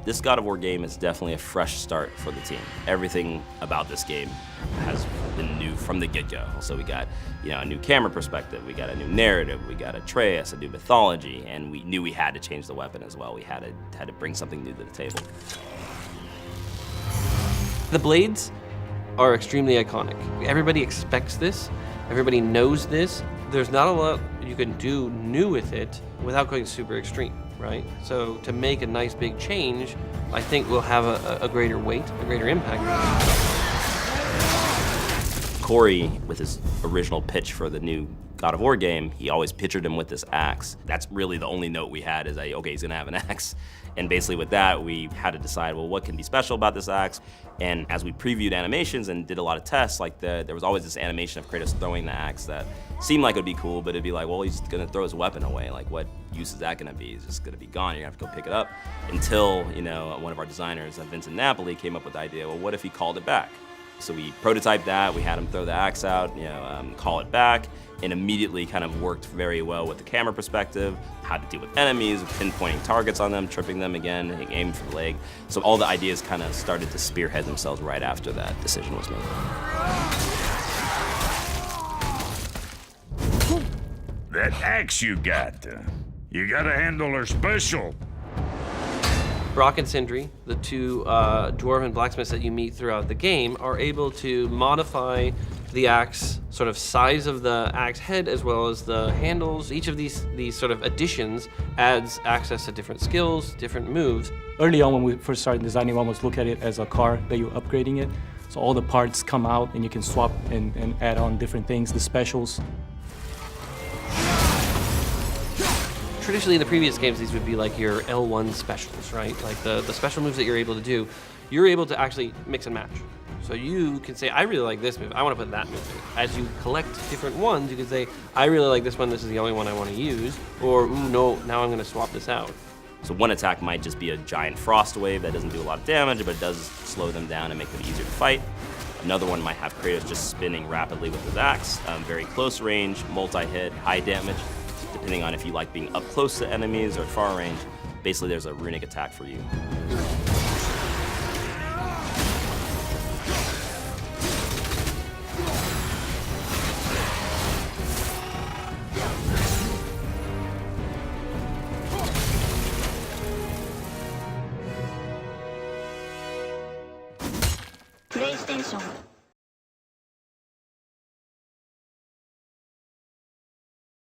This God of War game is definitely a fresh start for the team. Everything about this game has been new from the get-go. So we got, a new camera perspective, we got a new narrative, we got Atreus, a new mythology, and we knew we had to change the weapon as well. We had to bring something new to the table. The blades are extremely iconic. Everybody expects this, everybody knows this. There's not a lot you can do new with it without going super extreme, right? So to make a nice big change, I think will have a greater weight, a greater impact. Corey, with his original pitch for the new God of War game, he always pictured him with this axe. That's really the only note we had is that, okay, he's gonna have an axe. And basically with that, we had to decide, well, what can be special about this axe? And as we previewed animations and did a lot of tests, there was always this animation of Kratos throwing the axe that seemed like it would be cool, but it'd be like, well, he's gonna throw his weapon away. Like, what use is that gonna be? It's just gonna be gone, you're gonna have to go pick it up. Until, one of our designers, Vincent Napoli, came up with the idea, well, what if he called it back? So we prototyped that, we had him throw the axe out, call it back, and immediately kind of worked very well with the camera perspective, how to deal with enemies, pinpointing targets on them, tripping them again, aiming for the leg. So all the ideas kind of started to spearhead themselves right after that decision was made. That axe you gotta handle her special. Brock and Sindri, the two dwarven blacksmiths that you meet throughout the game, are able to modify the axe, sort of size of the axe head as well as the handles. Each of these sort of additions adds access to different skills, different moves. Early on when we first started designing, we almost look at it as a car that you're upgrading it. So all the parts come out and you can swap and add on different things, the specials. Traditionally in the previous games, these would be like your L1 specials, right? Like the special moves that you're able to do, you're able to actually mix and match. So you can say, I really like this move, I want to put that move in. As you collect different ones, you can say, I really like this one, this is the only one I want to use. Or, ooh, no, now I'm going to swap this out. So one attack might just be a giant frost wave that doesn't do a lot of damage, but it does slow them down and make them easier to fight. Another one might have Kratos just spinning rapidly with his axe, very close range, multi-hit, high damage. Depending on if you like being up close to enemies or far range, basically there's a runic attack for you. PlayStation